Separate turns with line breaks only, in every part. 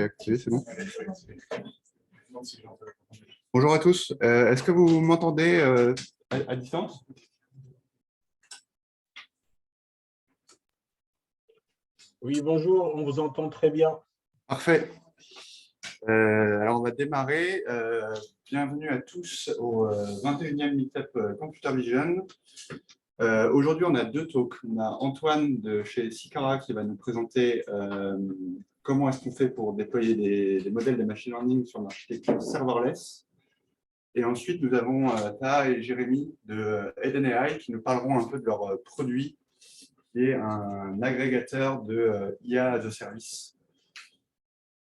c'est activé, c'est bon. Bonjour à tous. Est-ce que vous m'entendez à distance?
Oui, bonjour, on vous entend très bien.
Parfait. Alors, on va démarrer. Bienvenue à tous au 21e Meetup Computer Vision. Aujourd'hui, on a deux talks. On a Antoine de chez Sikara qui va nous présenter comment est-ce qu'on fait pour déployer des modèles de machine learning sur l'architecture serverless. Et ensuite, nous avons Taha et Jérémy de Eden AI qui nous parleront un peu de leur produit, qui est un agrégateur de IA as a service.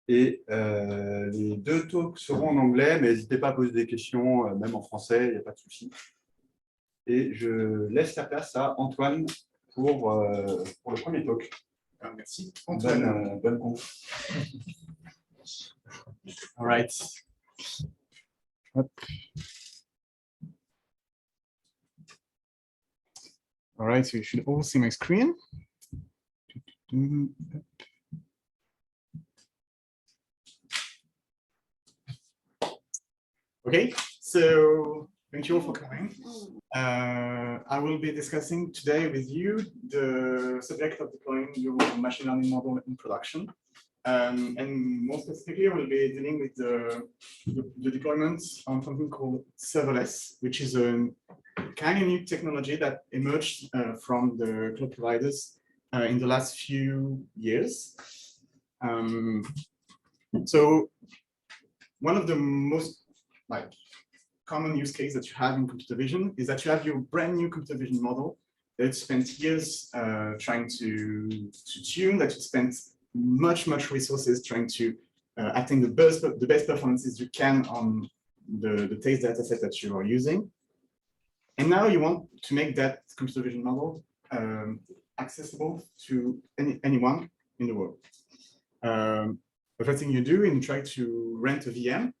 Et les deux talks seront en anglais, mais n'hésitez pas à poser des questions, même en français, il n'y a pas de souci. Et je laisse la place à Antoine pour le premier talk.
Merci. Antoine.
Bonne conf.
All right. Hop. All right, so you should all see my screen. Okay, so thank you all for coming. I will be discussing today with you the subject of deploying your machine learning model in production. And more specifically, we'll be dealing with the deployment on something called serverless, which is a kind of new technology that emerged from the cloud providers in the last few years. So one of the most common use case that you have in computer vision is that you have your brand new computer vision model that you spent years trying to tune, that you spent much resources trying to attain the best performances you can on the text data set that you are using. And now you want to make that computer vision model accessible to anyone in the world. The first thing you do is you try to rent a VM.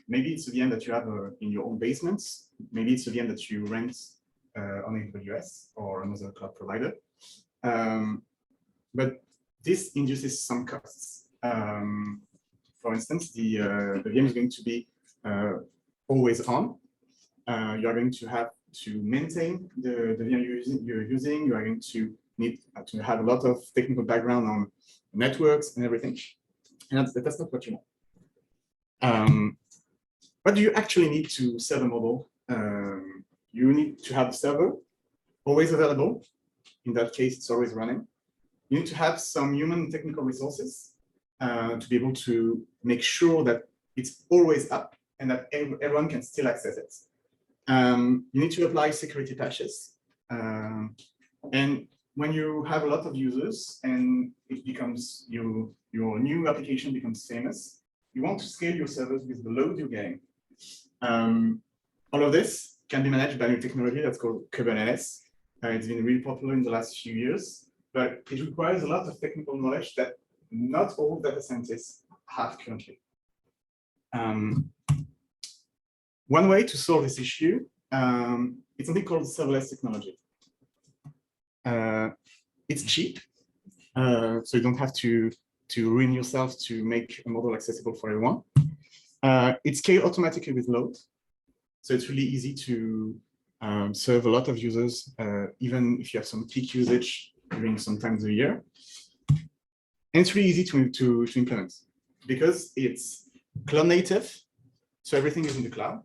Maybe it's a VM that you have in your own basements. Maybe it's a VM that you rent on AWS or another cloud provider. But this induces some costs. For instance, the VM is going to be always on. You are going to have to maintain the VM you're using. You are going to need to have a lot of technical background on networks and everything. And that's not what you want. What do you actually need to serve a model? You need to have the server always available. In that case, it's always running. You need to have some human technical resources to be able to make sure that it's always up and that everyone can still access it. You need to apply security patches. And when you have a lot of users and it becomes your new application becomes famous, you want to scale your servers with the load you're getting. All of this can be managed by a new technology that's called Kubernetes. It's been really popular in the last few years, but it requires a lot of technical knowledge that not all data scientists have currently. One way to solve this issue is something called serverless technology. It's cheap, so you don't have to ruin yourself to make a model accessible for everyone. It's scaled automatically with load, so it's really easy to serve a lot of users, even if you have some peak usage during some times of the year. And it's really easy to implement because it's cloud native, so everything is in the cloud,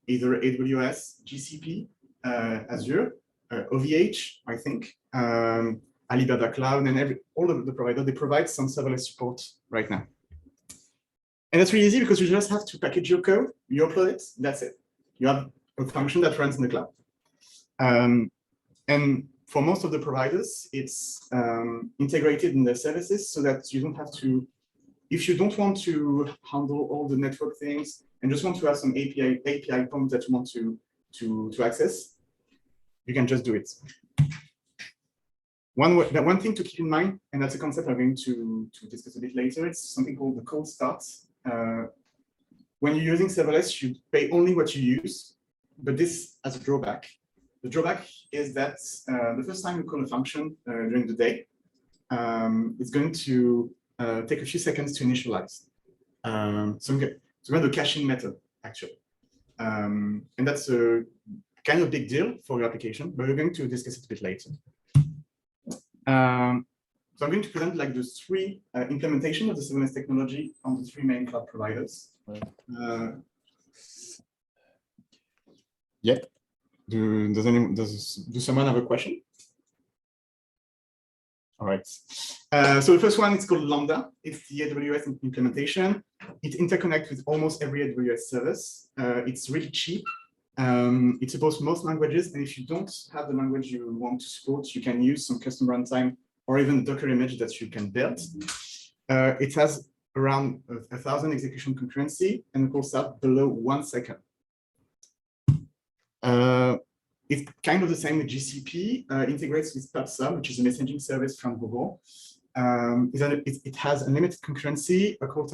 either AWS, GCP, Azure, OVH, I think, Alibaba Cloud, and all of the providers, they provide some serverless support right now. And that's really easy because you just have to package your code, you upload it, that's it. You have a function that runs in the cloud. And for most of the providers, it's integrated in their services so that you don't have to, if you don't want to handle all the network things and just want to have some API points that you want to access, you can just do it. One thing to keep in mind, and that's a concept I'm going to discuss a bit later, it's something called the cold start. When you're using serverless, you pay only what you use, but this has a drawback. The drawback is that the first time you call a function during the day, it's going to take a few seconds to initialize. So we have the caching method, actually. And that's a kind of big deal for your application, but we're going to discuss it a bit later. So I'm going to present like the three implementation of the serverless technology on the three main cloud providers. Yeah. Do someone have a question? All right. So the first one is called Lambda. It's the AWS implementation. It interconnects with almost every AWS service. It's really cheap. It supports most languages. And if you don't have the language you want to support, you can use some custom runtime or even Docker image that you can build. It has around 1,000 execution concurrency and of course that below 1 second. It's kind of the same with GCP, integrates with PubSub, which is a messaging service from Google. It has unlimited concurrency, a call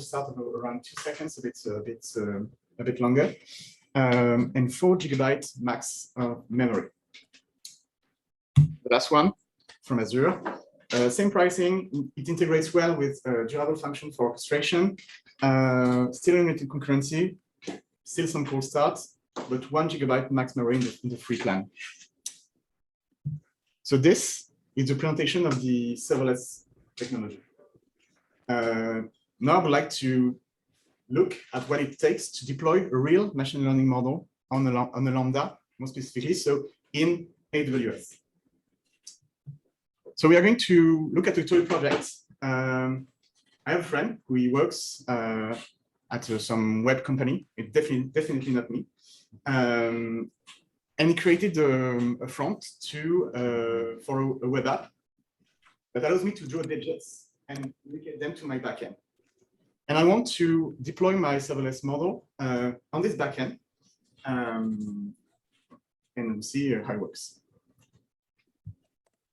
start of around 2 seconds, so it's a bit longer, and 4 GB max memory. The last one from Azure, same pricing. It integrates well with durable function for orchestration, still unlimited concurrency, still some call starts, but 1 GB max memory in the free plan. So this is the presentation of the serverless technology. Now I would like to look at what it takes to deploy a real machine learning model on a Lambda, more specifically, so in AWS. So we are going to look at the tutorial project. I have a friend who works at some web company. It's definitely not me. And he created a front for a web app that allows me to draw digits and relate them to my backend. And I want to deploy my serverless model on this backend and see how it works.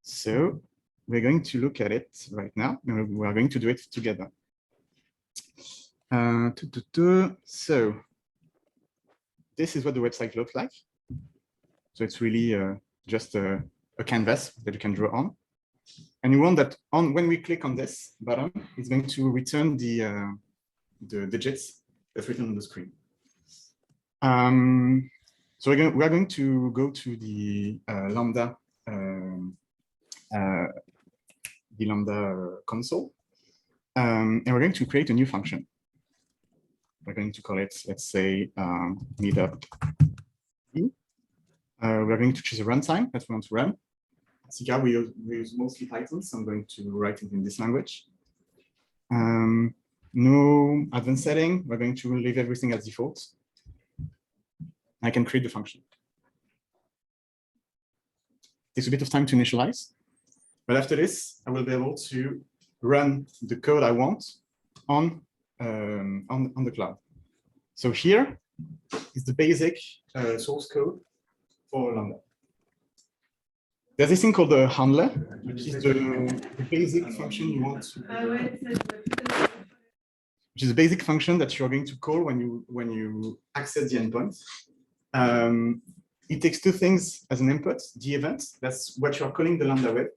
So we're going to look at it right now, and we are going to do it together. So this is what the website looks like. So it's really just a canvas that you can draw on. And you want that when we click on this button, it's going to return the digits that's written on the screen. So we're going to go to the Lambda console, and we're going to create a new function. We're going to call it, let's say, Meetup. We're going to choose a runtime that we want to run. CK, we use mostly Python, so I'm going to write it in this language. No advanced setting. We're going to leave everything as default. I can create the function. It takes a bit of time to initialize, but after this, I will be able to run the code I want on the cloud. So here is the basic source code for Lambda. There's this thing called the handler, which is the basic function you want to, which is a basic function that you're going to call when you access the endpoint. It takes two things as an input: the event, that's what you're calling the Lambda with.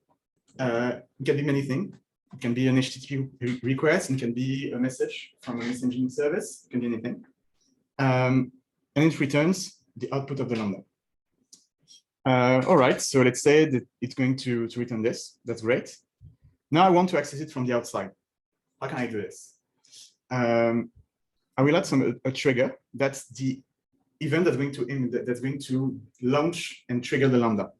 It can be many things. It can be an HTTP request, it can be a message from a messaging service, it can be anything. And it returns the output of the Lambda. All right, so let's say that it's going to return this. That's great. Now I want to access it from the outside. How can I do this? I will add a trigger. That's the event that's going to launch and trigger the Lambda.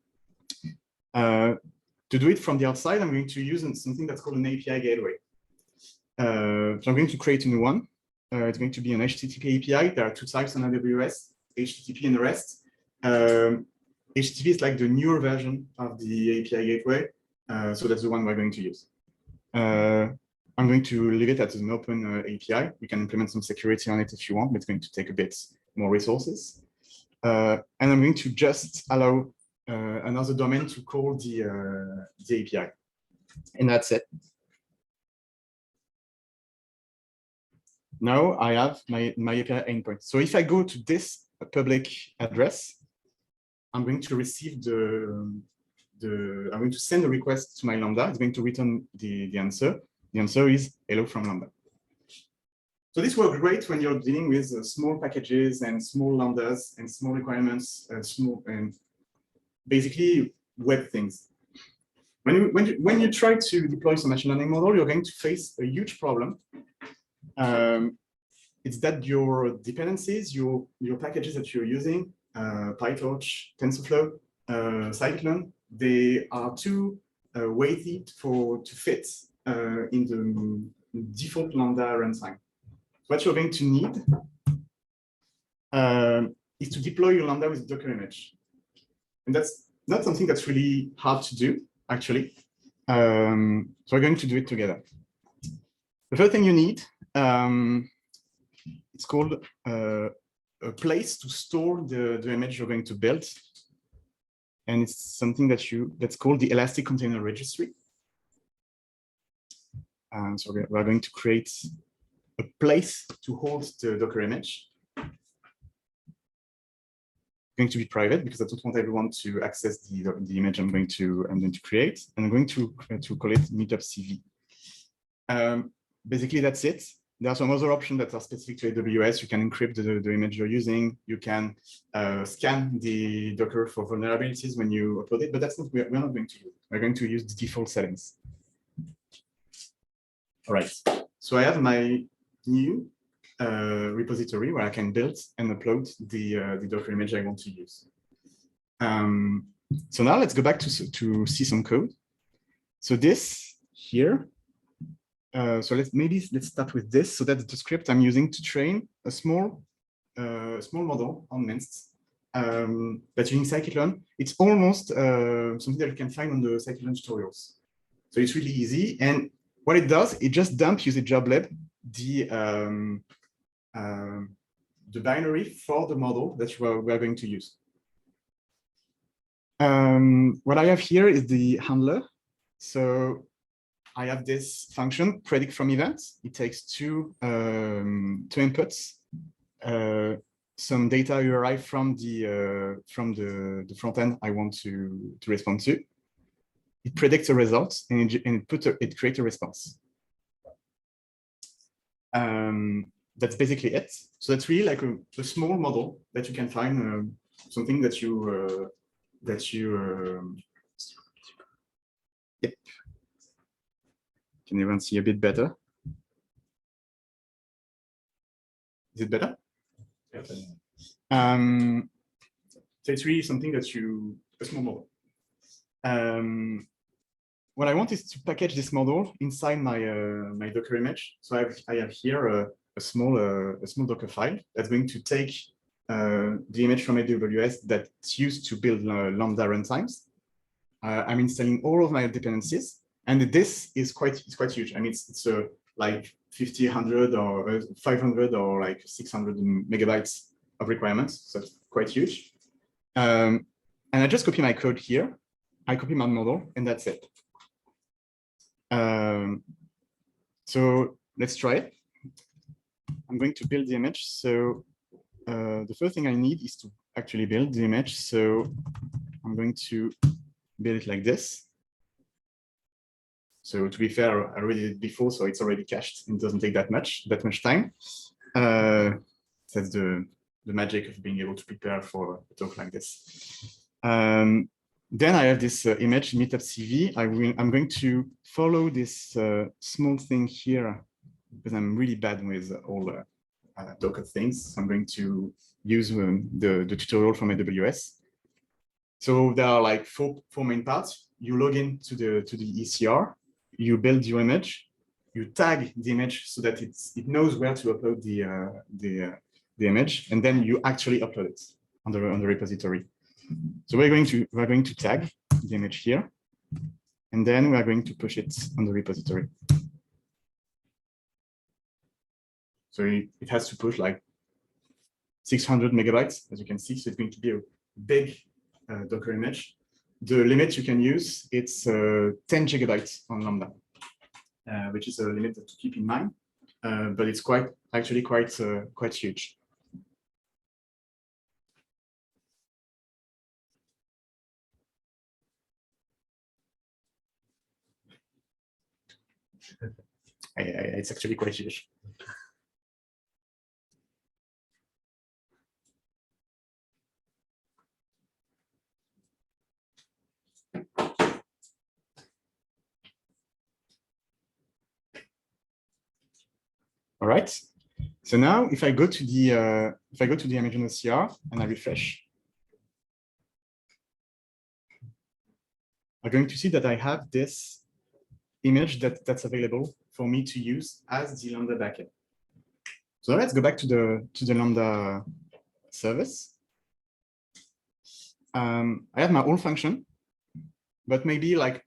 To do it from the outside, I'm going to use something that's called an API gateway. So I'm going to create a new one. It's going to be an HTTP API. There are two types on AWS, HTTP and the rest. HTTP is like the newer version of the API gateway. So that's the one we're going to use. I'm going to leave it as an open API. We can implement some security on it if you want, but it's going to take a bit more resources. And I'm going to just allow another domain to call the API. And that's it. Now I have my API endpoint. So if I go to this public address, I'm going to receive I'm going to send a request to my Lambda. It's going to return the answer. The answer is hello from Lambda. So this works great when you're dealing with small packages and small lambdas and small requirements, and basically web things. When you try to deploy some machine learning model, you're going to face a huge problem. It's that your dependencies, your packages that you're using, PyTorch, TensorFlow, Scikit-learn, they are too weighted to fit in the default Lambda runtime. What you're going to need is to deploy your Lambda with Docker image. And that's not something that's really hard to do, actually. So we're going to do it together. The first thing you need, it's called a place to store the image you're going to build. And it's something that's called the Elastic Container Registry. And so we're going to create a place to hold the Docker image. It's going to be private because I don't want everyone to access the image I'm going to create. And I'm going to call it Meetup CV. Basically, that's it. There are some other options that are specific to AWS. You can encrypt the image you're using. You can scan the Docker for vulnerabilities when you upload it, but that's not we're not going to use it. We're going to use the default settings. All right. So I have my new repository where I can build and upload the Docker image I want to use. So now let's go back to see some code. So this here. So let's start with this. So that's the script I'm using to train a small model on Minst. That's using Scikit-learn. It's almost something that you can find on the Scikit-learn tutorials. So it's really easy. And what it does, it just dumps using joblib the binary for the model that we're going to use. What I have here is the handler. So I have this function, predict from events. It takes two inputs, some data URI from the front end I want to respond to. It predicts a result and it creates a response. That's basically it. So that's really like a small model that you can find, something that you yep. Can everyone see a bit better? Is it better? Yes. So it's really something that a small model. What I want is to package this model inside my my Docker image. So I have here a small Docker file that's going to take the image from AWS that's used to build Lambda runtimes. I'm installing all of my dependencies. And this is quite huge. I mean, it's like 50, 100, or 500, or like 600 megabytes of requirements. So it's quite huge. And I just copy my code here. I copy my model, and that's it. So let's try it. I'm going to build the image. So the first thing I need is to actually build the image. So I'm going to build it like this. So to be fair, I already did it before, so it's already cached. It doesn't take that much time. That's the magic of being able to prepare for a talk like this. Then I have this image, Meetup CV. I'm going to follow this small thing here because I'm really bad with all Docker things. So I'm going to use the tutorial from AWS. So there are like four main parts. You log in to the ECR. You build your image, you tag the image so that it knows where to upload the image, and then you actually upload it on the repository. So we're going to tag the image here, and then we are going to push it on the repository. So it has to push like 600 megabytes, as you can see. So it's going to be a big Docker image. The limit you can use, it's 10 gigabytes on Lambda, which is a limit to keep in mind, but it's actually quite huge. It's actually quite huge. All right. So now, if I go to the image on OCR and I refresh, I'm going to see that I have this image that's available for me to use as the Lambda backend. So let's go back to the Lambda service. I have my own function, but maybe like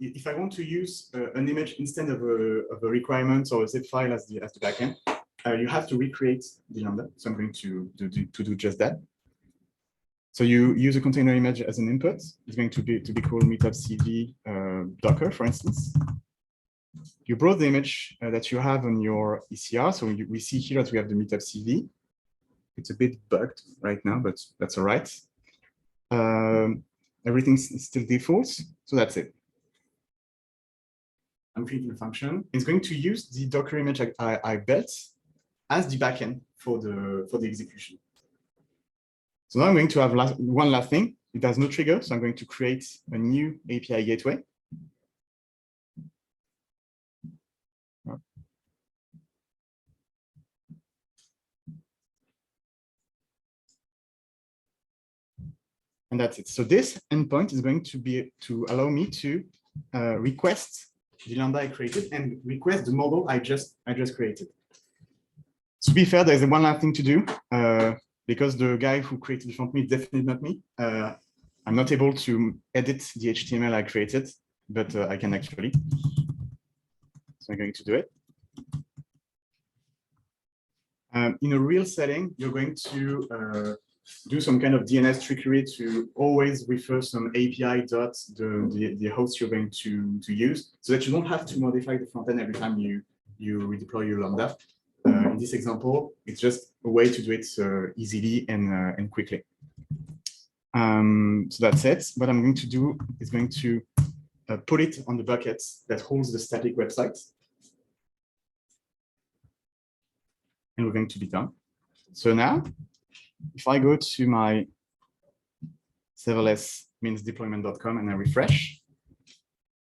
if I want to use an image instead of a requirement or a zip file as the backend, you have to recreate the Lambda. So I'm going to do just that. So you use a container image as an input. It's going to be called Meetup CV Docker, for instance. You brought the image that you have on your ECR. So we see here that we have the Meetup CV. It's a bit bugged right now, but that's all right. Everything's still default, so that's it. I'm creating a function. It's going to use the Docker image I built as the backend for the execution. So now I'm going to have one last thing. It has no trigger, so I'm going to create a new API gateway. And that's it. So this endpoint is going to allow me to request the Lambda I created and request the model I just created. To be fair, there's one last thing to do because the guy who created it for me is definitely not me. I'm not able to edit the HTML I created, but I can actually. So I'm going to do it. In a real setting, you're going to do some kind of DNS trickery to always refer some API dot the host you're going to use, so that you don't have to modify the front end every time you redeploy your Lambda. In this example, it's just a way to do it easily and quickly. So that's it. What I'm going to do is going to put it on the bucket that holds the static website. And we're going to be done. So now, if I go to my serverless-deployment.com and I refresh,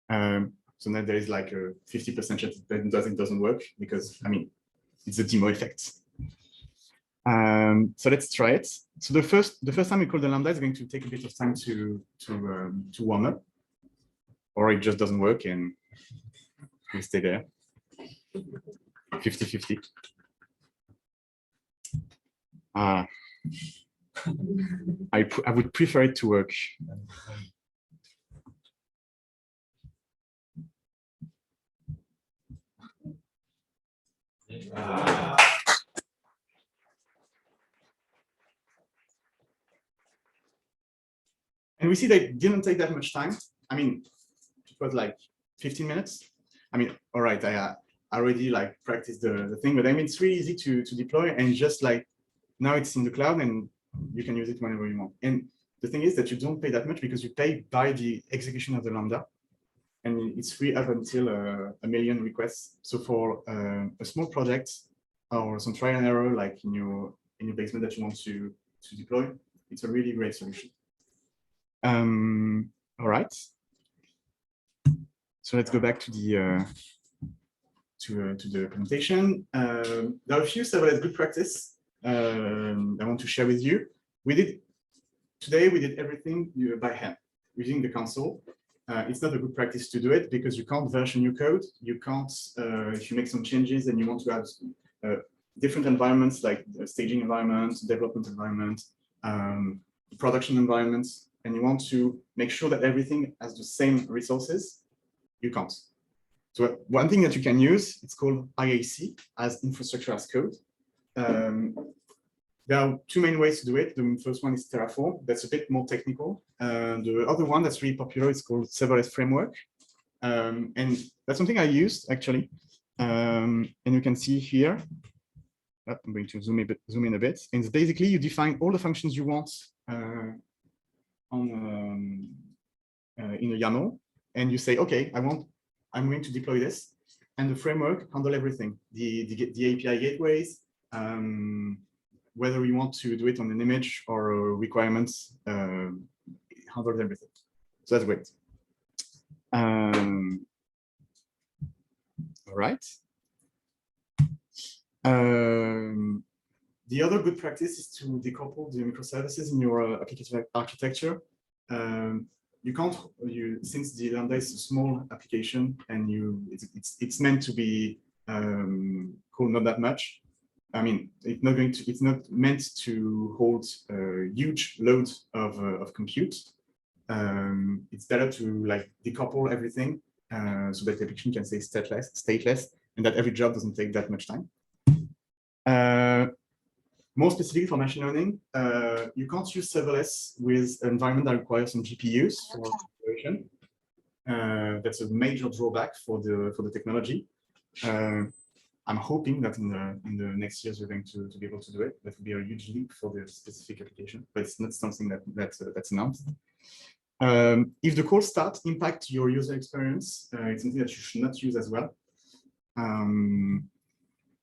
so now there is like a 50% chance that it doesn't work because, I mean, it's a demo effect. So let's try it. So the first time we call the Lambda is going to take a bit of time to warm up, or it just doesn't work and we stay there. 50-50. I would prefer it to work. And we see that it didn't take that much time. I mean, it was like 15 minutes. I mean, all right, I already like practiced the thing, but I mean, it's really easy to deploy and just like now it's in the cloud and you can use it whenever you want. And the thing is that you don't pay that much because you pay by the execution of the Lambda. And it's free up until 1 million requests. So for a small project or some trial and error, like in your basement that you want to deploy, it's a really great solution. All right. So let's go back to the presentation. There are a few serverless good practice I want to share with you. Today we did everything by hand using the console. It's not a good practice to do it because you can't version your code. You can't, if you make some changes and you want to have different environments like staging environment, development environment, production environments, and you want to make sure that everything has the same resources, you can't. So one thing that you can use, it's called IAC, as infrastructure as code. There are two main ways to do it. The first one is Terraform. That's a bit more technical. The other one that's really popular is called Serverless Framework. And that's something I used, actually. And you can see here, I'm going to zoom in a bit. And it's basically, you define all the functions you want in a YAML. And you say, OK, I'm going to deploy this. and the framework handle everything. The API gateways, whether you want to do it on an image or requirements, it handles everything. So that's great. All right. The other good practice is to decouple the microservices in your application architecture. You can't, since the Lambda is a small application and it's meant to be called not that much. I mean, it's not meant to hold a huge load of compute. It's better to like decouple everything so that the application can stay stateless, and that every job doesn't take that much time. More specifically for machine learning, you can't use serverless with an environment that requires some GPUs for operation. That's a major drawback for the technology. I'm hoping that in the next years we're going to be able to do it. That would be a huge leap for the specific application, but it's not something that's announced. If the cold start impact your user experience, it's something that you should not use as well.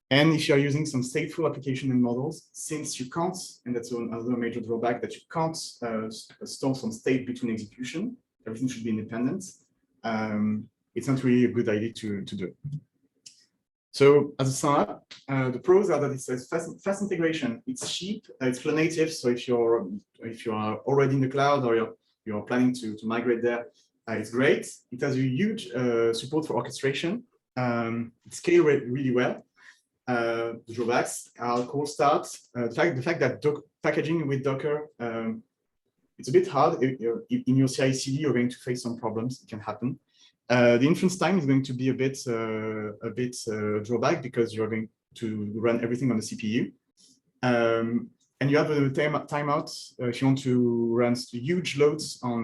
And if you're using some stateful application and models, since you can't, and that's another major drawback, that you can't store some state between execution, everything should be independent. It's not really a good idea to do it. So as a sum up, the pros are that it's a fast integration. It's cheap. It's cloud native. So if you are already in the cloud or you're planning to migrate there, it's great. It has a huge support for orchestration. It scales really well. The drawbacks are cold start. The fact that packaging with Docker, it's a bit hard. In your CI/CD, you're going to face some problems. It can happen. The inference time is going to be a bit drawback because you're going to run everything on the CPU. And you have a timeout if you want to run huge loads on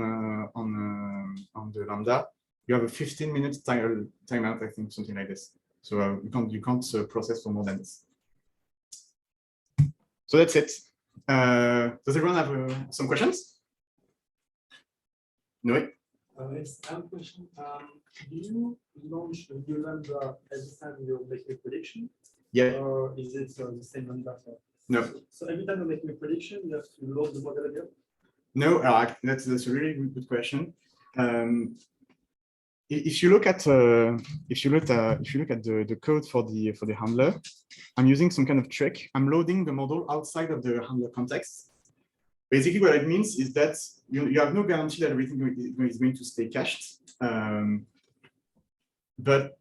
the Lambda. You have a 15-minute timeout, I think, something like this. So you can't process for more than this. So that's it. Does everyone have some questions? No.
Yes, I have a question. Do you launch a new Lambda every time you make a prediction?
Yeah.
Or is it the same Lambda?
No.
So every time you make a prediction, you have to load the model again?
No, that's a really good question. If you look at the code for the handler, I'm using some kind of trick. I'm loading the model outside of the handler context. Basically, what it means is that you have no guarantee that everything is going to stay cached. But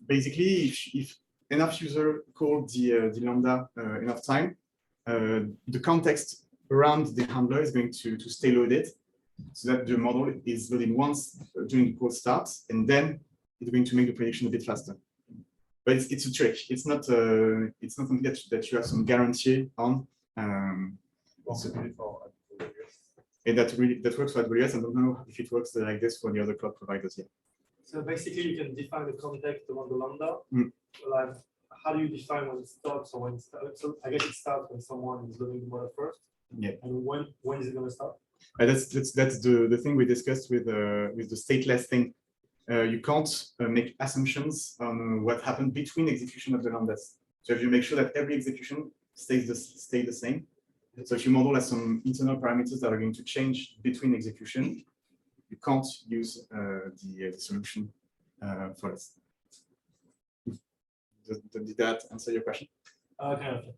basically, if enough user call the Lambda enough time, the context around the handler is going to stay loaded, so that the model is loaded once during the cold start, and then it's going to make the prediction a bit faster. But it's a trick. It's not something that you have some guarantee on. And that works for AWS. I don't know if it works like this for the other cloud providers yet.
So basically, you can define the context around the Lambda.
Mm.
Like, how do you define when it stops or when it starts? So I guess it starts when someone is loading the model first.
Yeah.
And when is it going to start?
That's the thing we discussed with the stateless thing. You can't make assumptions on what happened between execution of the Lambdas. So if you make sure that every execution stays the same. So if your model has some internal parameters that are going to change between execution, you can't use the solution for this. Did that answer your question?
Okay.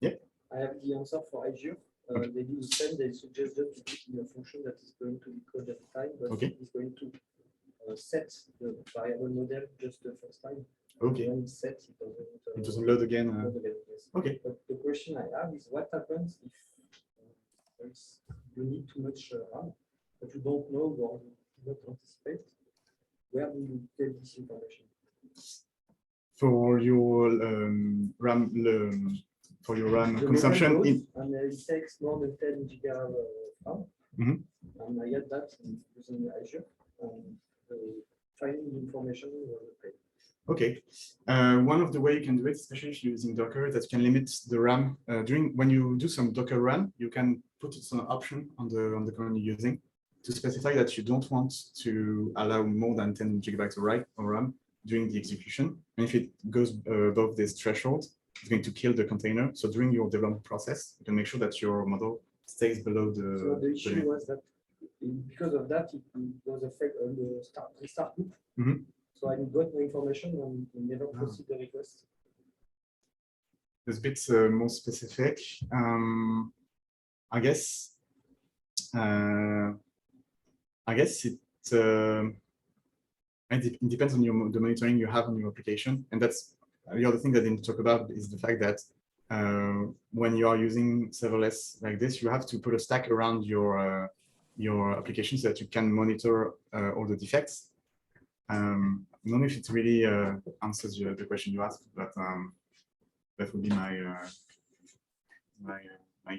Yeah.
I have the answer for Azure. They do the same. They suggest just to put in a function that is going to be called at the time, but it's going to set the variable model just the first time.
Okay.
When it's set,
it doesn't load again.
Yes.
Okay.
But the question I have is what happens if you need too much RAM, but you don't know or not anticipate? Where do you get this information?
For your RAM consumption,
and it takes more than 10 giga RAM. And I get that using Azure. Finding the information was paid.
Okay. One of the way you can do it, especially if you're using Docker, is that you can limit the RAM when you do some Docker run. You can put it some option on the command you're using to specify that you don't want to allow more than 10 gigabytes of RAM. during the execution. And if it goes above this threshold, it's going to kill the container. So during your development process, you can make sure that your model stays below the.
So the issue was that because of that, it was affect on the restart loop.
Mhm.
So I got no information and never proceed the request.
It's a bit more specific. I guess it depends on the monitoring you have on your application, and that's the other thing that I didn't talk about is the fact that when you are using serverless like this, you have to put a stack around your application so that you can monitor all the defects. I don't know if it really answers the question you asked, but that would be my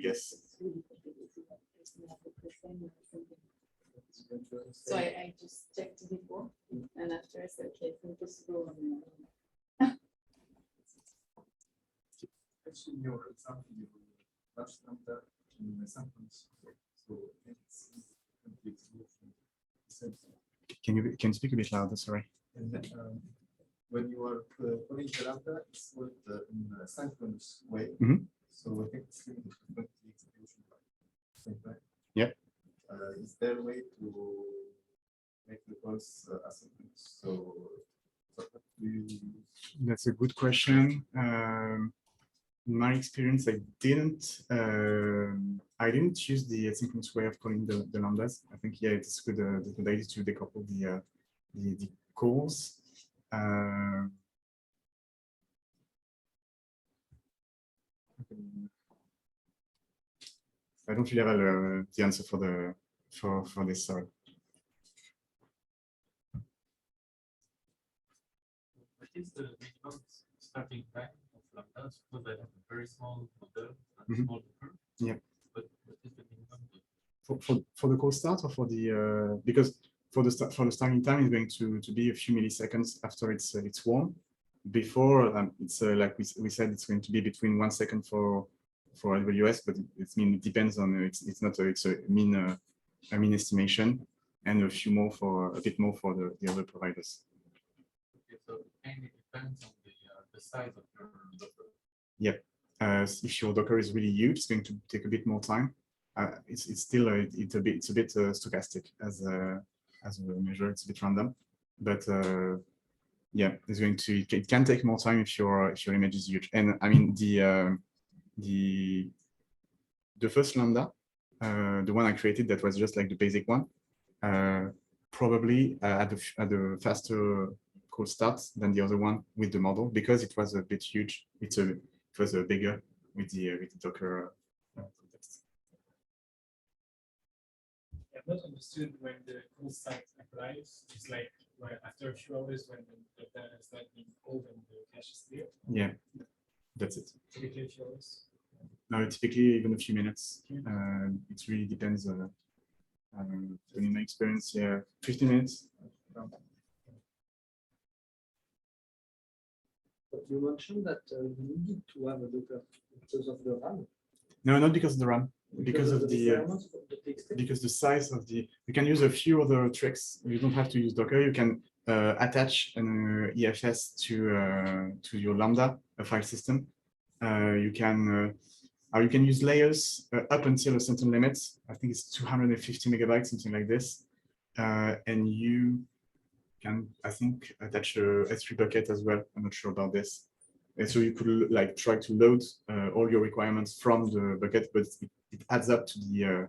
guess.
So I just checked before, and after I said, okay, it's impossible.
Actually, in your example, you touched Lambda in the sentence, so it's complete solution.
Can you speak a bit louder? Sorry.
And when you are putting the Lambda, it's with in a synchronous way.
Mhm.
So I think it's limited to 20 execution by same time.
Yep.
Is there a way to make the calls asynchronous? So what do you use?
That's a good question. In my experience, I didn't use the asynchronous way of calling the lambdas. I think it's good. The good idea to decouple the calls. I don't really have the answer for this. Sorry.
What is the minimum starting time of Lambdas? Because I have a very small model and small curve.
Yeah.
But what is the minimum?
For the call start or for the because for the starting time is going to be a few milliseconds after it's warm. Before it's like we said, it's going to be between 1 second for AWS, but it depends on it's not it's a mean estimation, and a bit more for the other providers.
Okay, so it mainly depends on the size of your Docker.
Yep. If your Docker is really huge, it's going to take a bit more time. It's still it's a bit stochastic as a measure. It's a bit random, but yeah, it can take more time if your image is huge. And I mean the first Lambda, the one I created that was just like the basic one, probably had a faster call start than the other one with the model because it was a bit huge. It was bigger with the Docker context.
I've not understood when the call start applies. It's like after a few hours when the data is not being called and the cache is clear.
Yeah, that's it.
Typically a few hours.
No, typically even a few minutes. It really depends. In my experience, yeah, 15 minutes.
But you mentioned that you needed to have a Docker because of the RAM.
No, not because of the RAM. Because of the
requirements of the text.
because the size of you can use a few other tricks. You don't have to use Docker. You can attach an EFS to your Lambda, a file system. You can use layers up until a certain limit. I think it's 250 megabytes, something like this. And you can, I think, attach a S3 bucket as well. I'm not sure about this. And so you could like try to load all your requirements from the bucket, but it adds up to the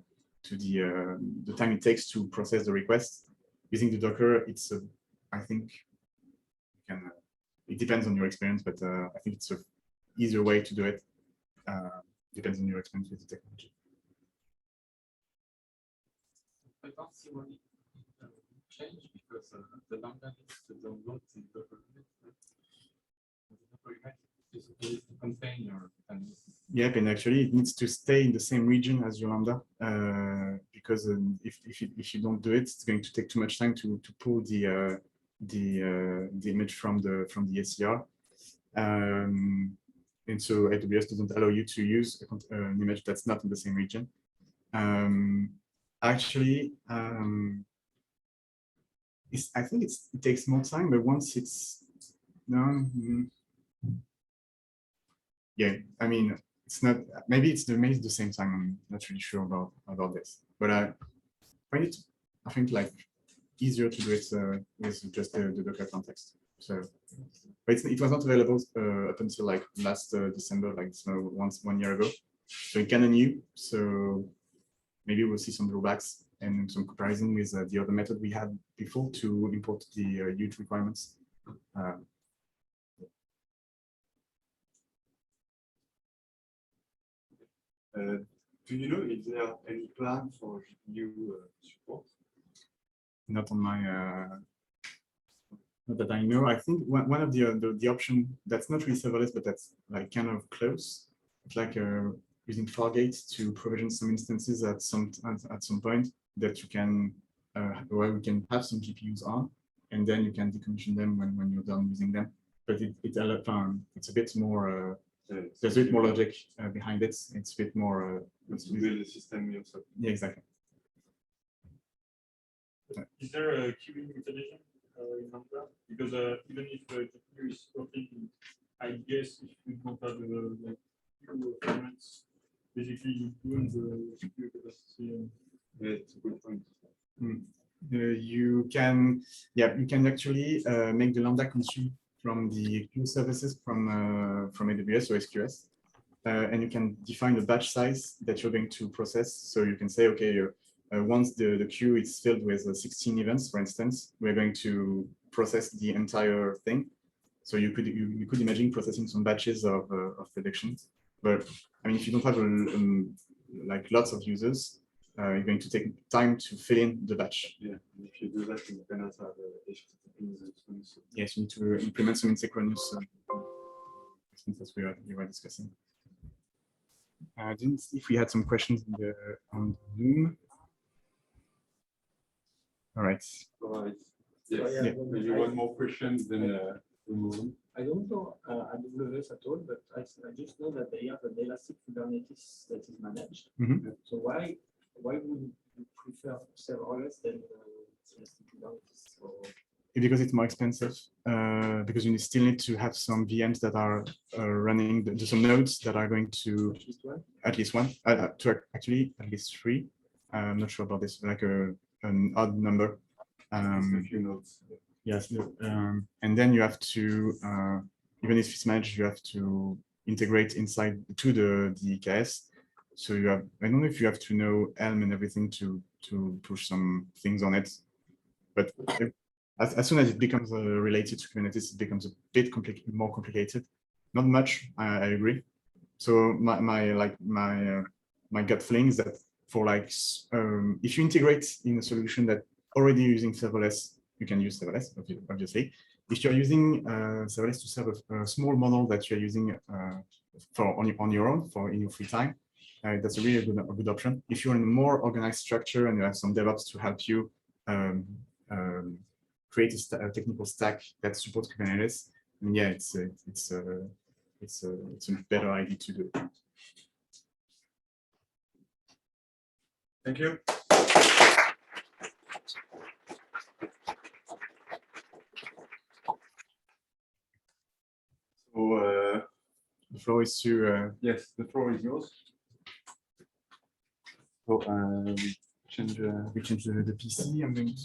time it takes to process the request. Using the Docker, it's I think it depends on your experience, but I think it's an easier way to do it. Depends on your experience with the technology.
I don't see what it change because the Lambda needs to download the Docker image. The Docker image is to contain your dependencies.
Yep, and actually it needs to stay in the same region as your Lambda because if you don't do it, it's going to take too much time to pull the image from the SCR. And so AWS doesn't allow you to use an image that's not in the same region. I think it takes more time, but once it's No. Yeah, I mean, it's not. Maybe it's the same time. I'm not really sure about this, but I find it. I think like easier to do it with just the Docker context. So, but it was not available up until like last December, like one year ago. So it's kind of new. So maybe we'll see some drawbacks and some comparison with the other method we had before to import the huge requirements.
Do you know if there are any plans for GPU support?
Not on my, not that I know. I think one of the option that's not really serverless, but that's like kind of close. It's like using Fargate to provision some instances at some point that you can, where we can have some GPUs on, and then you can decommission them when you're done using them. But it's a bit more. There's a bit more logic behind it. It's a bit more.
It's to build the system yourself.
Yeah, exactly.
Is there a queuing mechanism in Lambda? Because even if the GPU is working, I guess if you don't have like queue requirements, basically you ruin the GPU capacity.
Yeah, it's a good point.
You can actually make the Lambda consume from the queue services from AWS or SQS, and you can define the batch size that you're going to process. So you can say, okay, once the queue is filled with 16 events, for instance, we're going to process the entire thing. So you could imagine processing some batches of predictions. But I mean, if you don't have like lots of users, you're going to take time to fill in the batch.
Yeah, if you do that, you cannot have
Yes, you need to implement some asynchronous that we were discussing. I didn't see if we had some questions on Zoom. All right.
All right. Yes.
Yeah.
Maybe one more question, then we move on.
I don't know AWS at all, but I just know that they have an elastic Kubernetes that is managed.
Mm-hmm.
So why would you prefer serverless than elastic Kubernetes?
Because it's more expensive, because you still need to have some VMs that are running, some nodes that are going to at least one, actually at least three. I'm not sure about this, like an odd number.
A few nodes.
Yes, and then you have to, even if it's managed, you have to integrate inside to the EKS. So you have, I don't know if you have to know Elm and everything to push some things on it, but as soon as it becomes related to Kubernetes, it becomes a bit more complicated. Not much, I agree. So my gut feeling is that for like, if you integrate in a solution that already using serverless, you can use serverless, obviously. If you're using serverless to serve a small model that you're using on your own in your free time, that's a really good option. If you're in a more organized structure and you have some DevOps to help you create a technical stack that supports Kubernetes, and yeah, it's a better idea to do.
Thank you. So
the floor is to
yes, the floor is yours. So we change
the PC. I'm going to.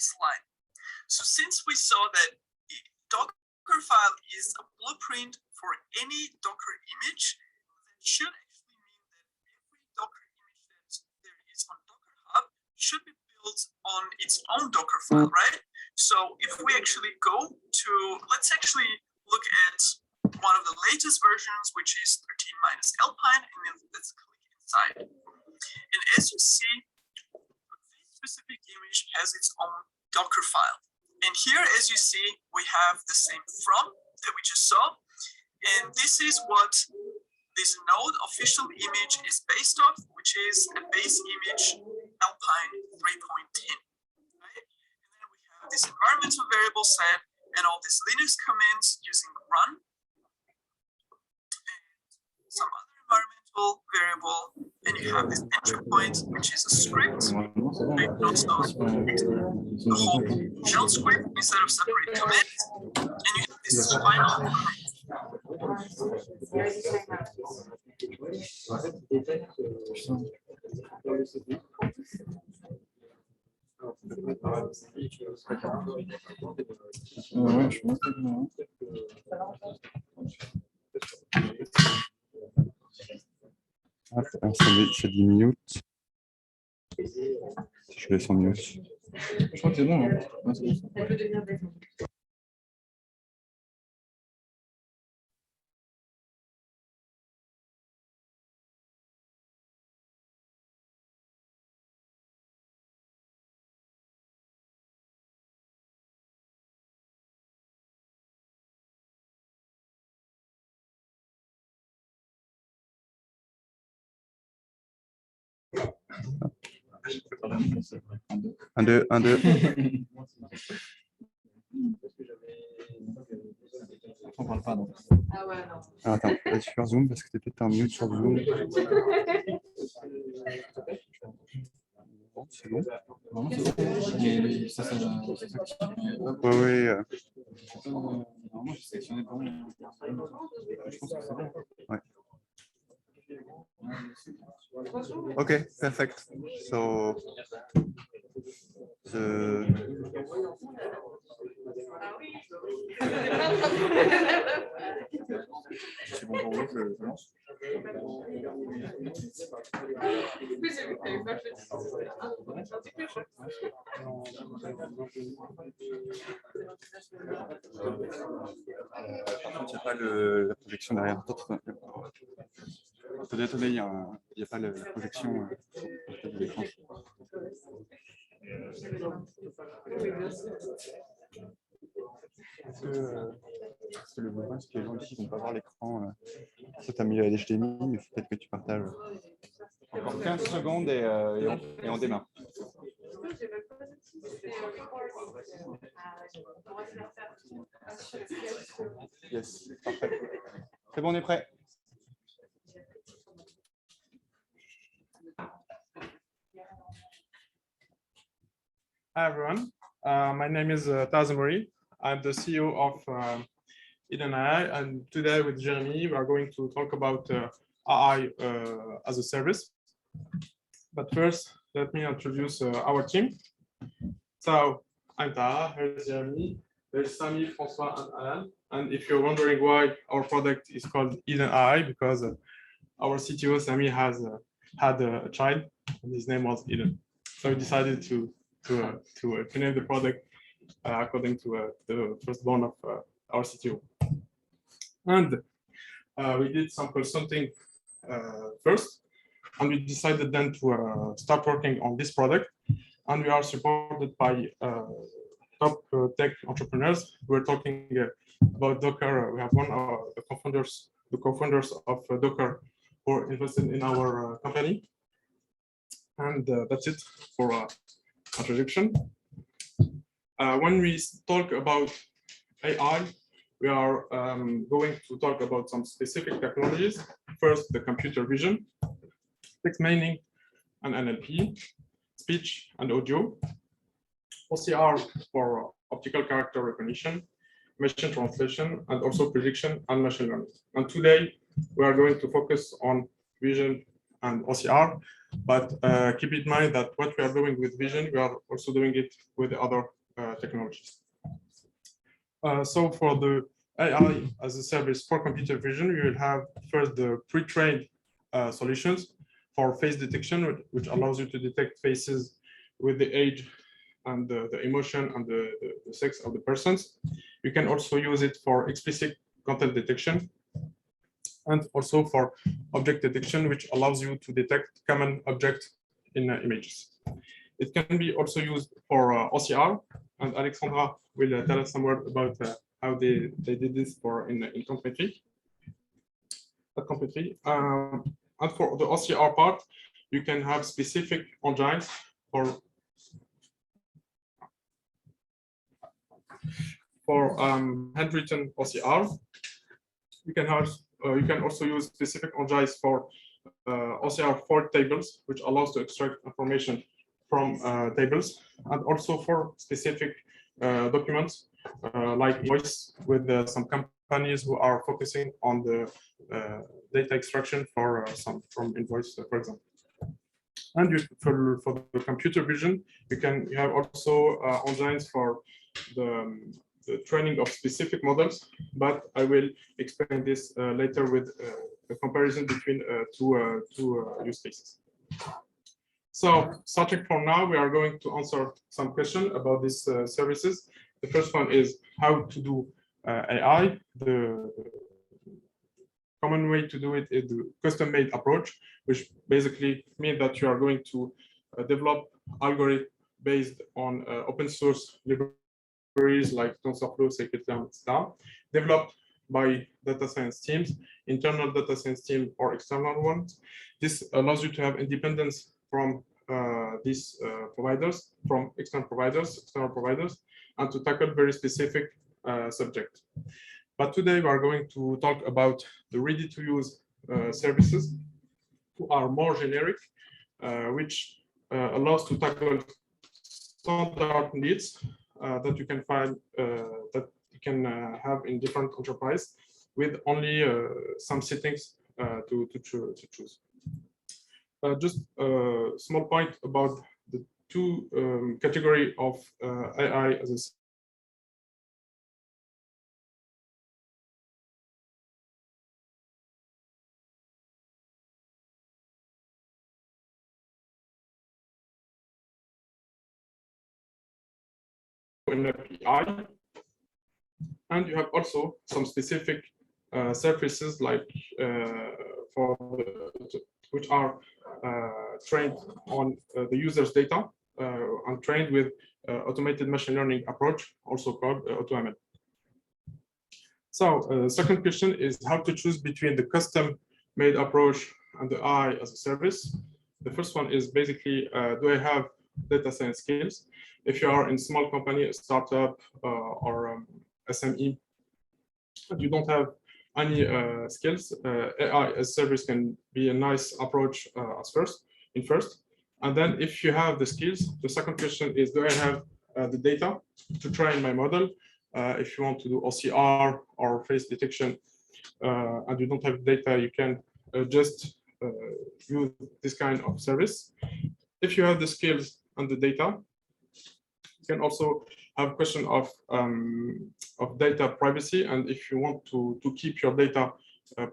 Slide. So since we saw that Docker Docker file is a blueprint for any Docker image. That should actually mean that every Docker image that there is on Docker Hub should be built on its own Docker file, right? So if we actually go to, let's actually look at one of the latest versions, which is 13-Alpine, and then let's click inside. And as you see, this specific image has its own Docker file. And here, as you see, we have the same from that we just saw. And this is what this node official image is based off, which is a base image Alpine 3.10. Right? And then we have this environmental variable set and all these Linux commands using run. And some other environmental variable. And you have this entry point, which is a script. You can also the whole shell script instead of separate commands. And you have this final command.
Ouais, je pense que non. Ah, c'est 10 minutes. Je laisse en mute. Je crois que c'est bon. Hein. Ouais, c'est bon. Un, deux. On parle pas donc.
Ah ouais, non.
Ah, attends, vas-y sur Zoom parce que t'es peut-être en mute sur Zoom. Bon, c'est bon.
Non, c'est bon. Mais ça s'active.
Oui.
Normalement, j'ai sélectionné pour rien. Je pense que c'est bon.
Ouais. Okay, perfect. So
C'est bon pour vous, je lance.
Par contre, il n'y a pas la projection derrière. Peut-être il n'y a pas la projection de l'écran. Est-ce que le besoin, c'est que les gens ici ne vont pas voir l'écran? Ça t'a mis la HDMI, mais il faut peut-être que tu partages. Encore 15 secondes et on démarre. Yes, parfait. C'est bon, on est prêt.
Hi everyone, my name is Taha Zemmouri. I'm the CEO of Eden AI, and today with Jeremy we are going to talk about AI as a service. But first, let me introduce our team. So I'm Taha, here's Jeremy, there's Sami, Francois, and Alan. And if you're wondering why our product is called Eden AI, because our CTO Sami has had a child, and his name was Eden. So we decided to name the product according to the firstborn of our CTO. And we did some consulting first, and we decided then to start working on this product. And we are supported by top tech entrepreneurs. We're talking about Docker. We have one of the co-founders of Docker who are invested in our company. And that's it for introduction. When we talk about AI, we are going to talk about some specific technologies. First, the computer vision, text mining and NLP, speech and audio, OCR for optical character recognition, machine translation, and also prediction and machine learning. And today, we are going to focus on vision and OCR, but keep in mind that what we are doing with vision, we are also doing it with other technologies. So for the AI as a service for computer vision, we will have first the pre-trained solutions for face detection, which allows you to detect faces with the age and the emotion and the sex of the persons. You can also use it for explicit content detection and also for object detection, which allows you to detect common objects in images. It can be also used for OCR, and Alexandra will tell us some word about how they did this in Completely. And for the OCR part, you can have specific engines for handwritten OCR. You can also use specific engines for OCR for tables, which allows to extract information from tables, and also for specific documents like invoice with some companies who are focusing on the data extraction for from invoice, for example. And for the computer vision, you have also engines for the training of specific models, but I will explain this later with a comparison between two use cases. So starting from now, we are going to answer some questions about these services. The first one is how to do AI. The common way to do it is the custom-made approach, which basically means that you are going to develop algorithm based on open source libraries like TensorFlow, scikit-learn, etc., developed by data science teams, internal data science team or external ones. This allows you to have independence from these providers, from external providers, and to tackle very specific subject. But today we are going to talk about the ready-to-use services, who are more generic, which allows to tackle standard needs that you can find that you can have in different enterprise with only some settings to choose. Just a small point about the two category of AI as a an API, and you have also some specific services like which are trained on the user's data and trained with automated machine learning approach, also called AutoML. So second question is how to choose between the custom-made approach and the AI as a service. The first one is basically, do I have data science skills? If you are in small company, a startup or SME, and you don't have any skills, AI as service can be a nice approach first. And then if you have the skills, the second question is, do I have the data to train my model? If you want to do OCR or face detection and you don't have data, you can just use this kind of service. If you have the skills and the data, you can also have a question of data privacy. And if you want to keep your data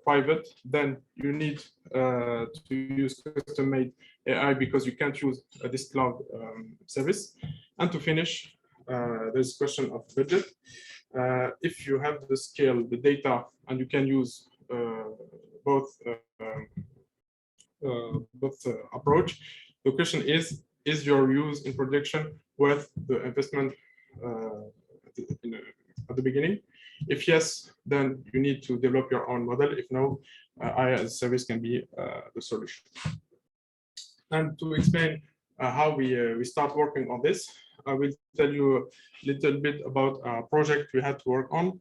private, then you need to use custom-made AI because you can't use this cloud service. And to finish, there's a question of budget. If you have the scale, the data, and you can use both approach, the question is your use in production worth the investment at the beginning? If yes, then you need to develop your own model. If no, AI as a service can be the solution. And to explain how we start working on this, I will tell you a little bit about a project we had to work on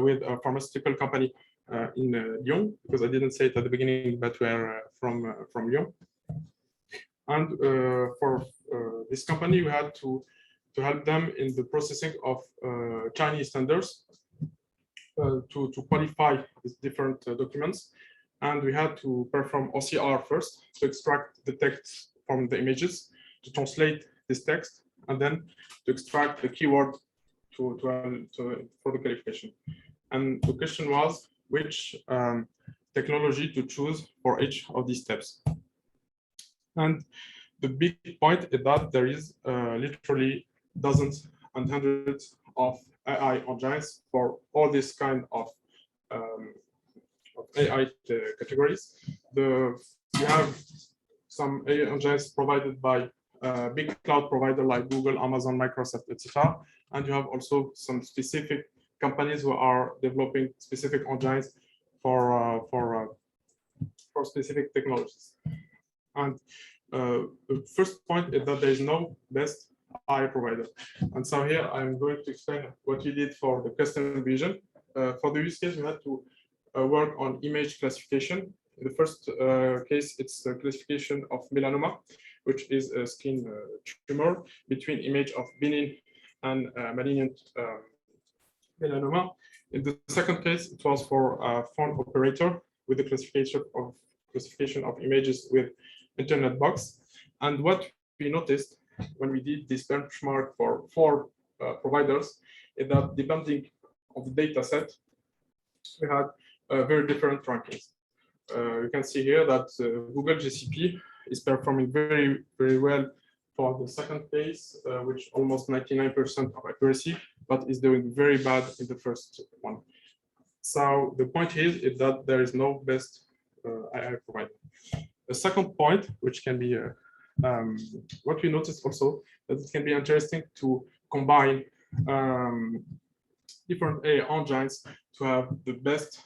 with a pharmaceutical company in Lyon, because I didn't say it at the beginning, but we are from Lyon. And for this company, we had to help them in the processing of Chinese standards to qualify these different documents. And we had to perform OCR first to extract the text from the images, to translate this text, and then to extract the keyword for the qualification. And the question was which technology to choose for each of these steps. And the big point is that there is literally dozens and hundreds of AI engines for all this kind of AI categories. You have some AI engines provided by big cloud provider like Google, Amazon, Microsoft, etc. And you have also some specific companies who are developing specific engines for specific technologies. And the first point is that there is no best AI provider. And so here I'm going to explain what we did for the custom vision. For the use case, we had to work on image classification. In the first case, it's the classification of melanoma, which is a skin tumor between image of benign and malignant melanoma. In the second case, it was for a phone operator with the classification of images with internet box. And what we noticed when we did this benchmark for 4 providers is that depending on the data set, we had very different rankings. You can see here that Google GCP is performing very, very well for the second case, which almost 99% of accuracy, but is doing very bad in the first one. So the point is that there is no best AI provider. The second point, which can be what we noticed also, that it can be interesting to combine different AI engines to have the best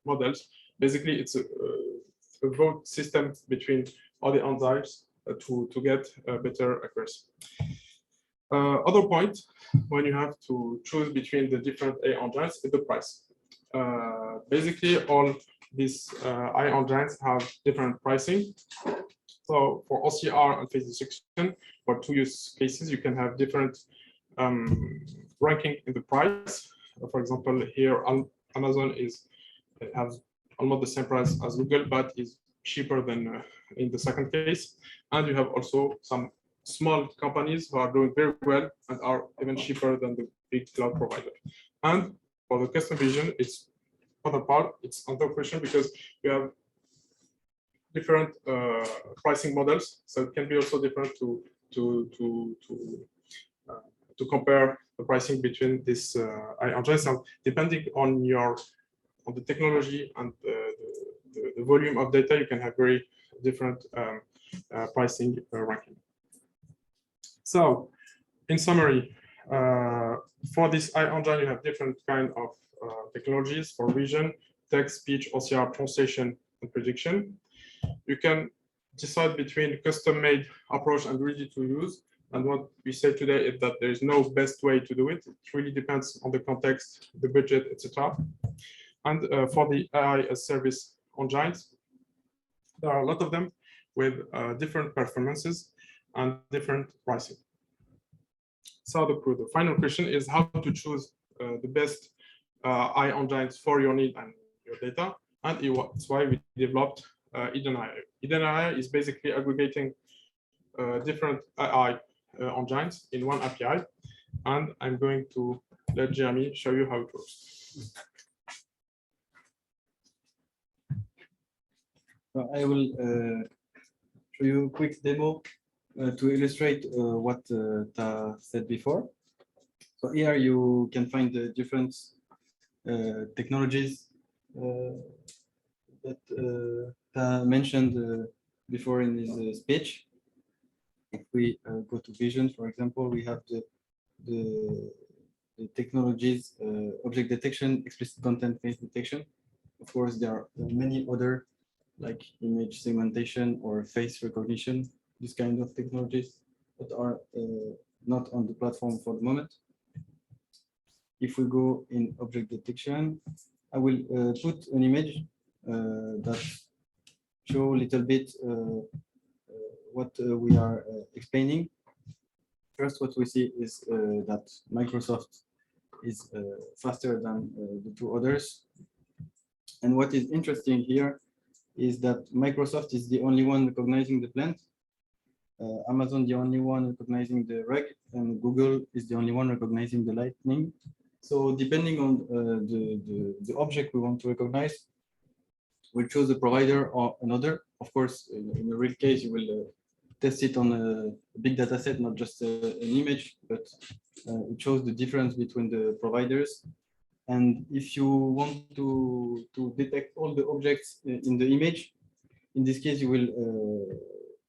models. Basically, it's a vote system between all the enzymes to get better accuracy. Other point, when you have to choose between the different AI engines, is the price. Basically, all these AI engines have different pricing. So for OCR and face detection, for 2 use cases, you can have different ranking in the price. For example, here Amazon has almost the same price as Google, but is cheaper than in the second case. And you have also some small companies who are doing very well and are even cheaper than the big cloud provider. And for the custom vision, it's other part, it's another question because you have different pricing models, so it can be also different to compare the pricing between this engines. And depending on the technology and the volume of data, you can have very different pricing ranking. So, in summary, for this AI engine, you have different kind of technologies for vision, text, speech, OCR, translation, and prediction. You can decide between custom-made approach and ready to use. And what we say today is that there is no best way to do it. It really depends on the context, the budget, etc. And for the AI as service engines, there are a lot of them with different performances and different pricing. So the final question is how to choose the best AI engines for your need and your data. And that's why we developed EdenAI. EdenAI is basically aggregating different AI engines in one API. And I'm going to let Jeremy show you how it works.
So I will show you a quick demo to illustrate what Taha said before. So here you can find the different technologies that Taha mentioned before in his speech. If we go to vision, for example, we have the technologies, object detection, explicit content face detection. Of course, there are many other like image segmentation or face recognition, this kind of technologies that are not on the platform for the moment. If we go in object detection, I will put an image that show a little bit what we are explaining. First, what we see is that Microsoft is faster than the 2 others. And what is interesting here is that Microsoft is the only one recognizing the plant, Amazon the only one recognizing the reg, and Google is the only one recognizing the lightning. So depending on the object we want to recognize, we'll choose a provider or another. Of course, in a real case, you will test it on a big data set, not just an image, but it shows the difference between the providers. And if you want to detect all the objects in the image, in this case, you will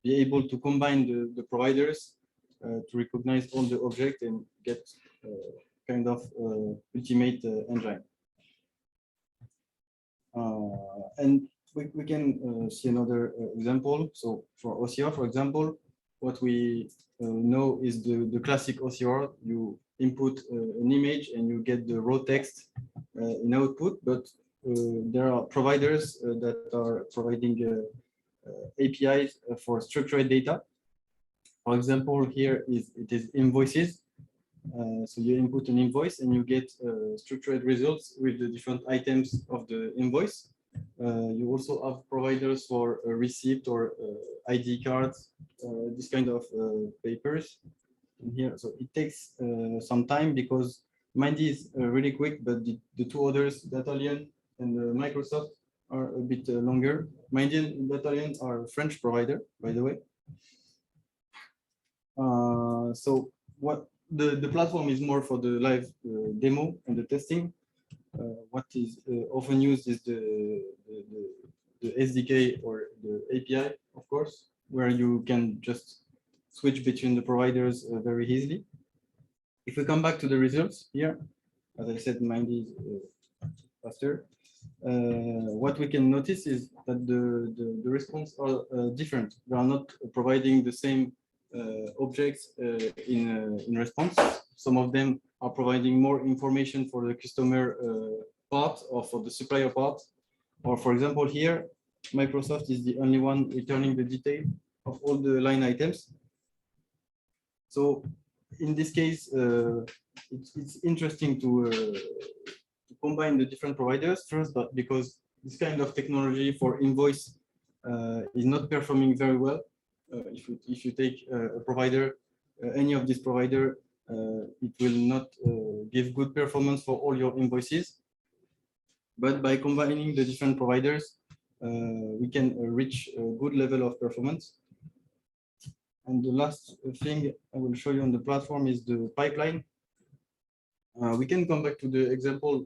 be able to combine the providers to recognize all the objects and get kind of ultimate engine. And we can see another example. So for OCR, for example, what we know is the classic OCR. You input an image and you get the raw text in output, but there are providers that are providing APIs for structured data. For example, here it is invoices. So you input an invoice and you get structured results with the different items of the invoice. You also have providers for a receipt or ID cards, this kind of papers. And here, so it takes some time because Mindy is really quick, but the two others, Datalian and Microsoft, are a bit longer. Mindy and Datalian are a French provider, by the way. So what the platform is more for the live demo and the testing. What is often used is the SDK or the API, of course, where you can just switch between the providers very easily. If we come back to the results here, as I said, Mindy is faster. What we can notice is that the response are different. They are not providing the same objects in response. Some of them are providing more information for the customer part or for the supplier part. Or for example, here, Microsoft is the only one returning the detail of all the line items. So in this case, it's interesting to combine the different providers first, but because this kind of technology for invoice is not performing very well. If you take a provider, any of this provider, it will not give good performance for all your invoices. But by combining the different providers, we can reach a good level of performance. And the last thing I will show you on the platform is the pipeline. We can come back to the example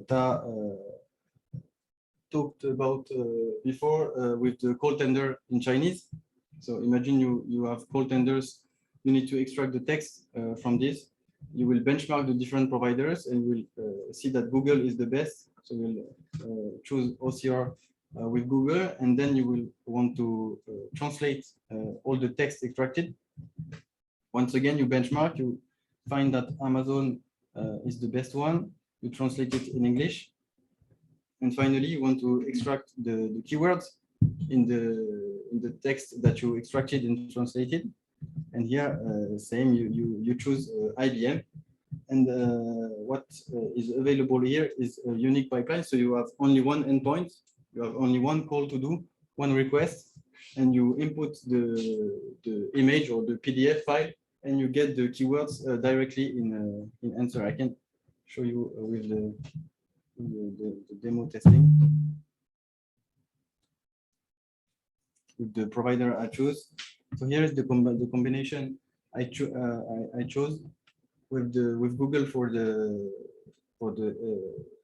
Taha talked about before with the call tender in Chinese. So imagine you have call tenders. You need to extract the text from this. You will benchmark the different providers and you will see that Google is the best. So you'll choose OCR with Google, and then you will want to translate all the text extracted. Once again, you benchmark, you find that Amazon is the best one. You translate it in English. And finally, you want to extract the keywords in the text that you extracted and translated. And here, same, you choose IBM. And what is available here is a unique pipeline. So you have only one endpoint. You have only one call to do, one request, and you input the image or the PDF file, and you get the keywords directly in answer. I can show you with the demo testing. With the provider I choose. So here is the combination I chose with Google for the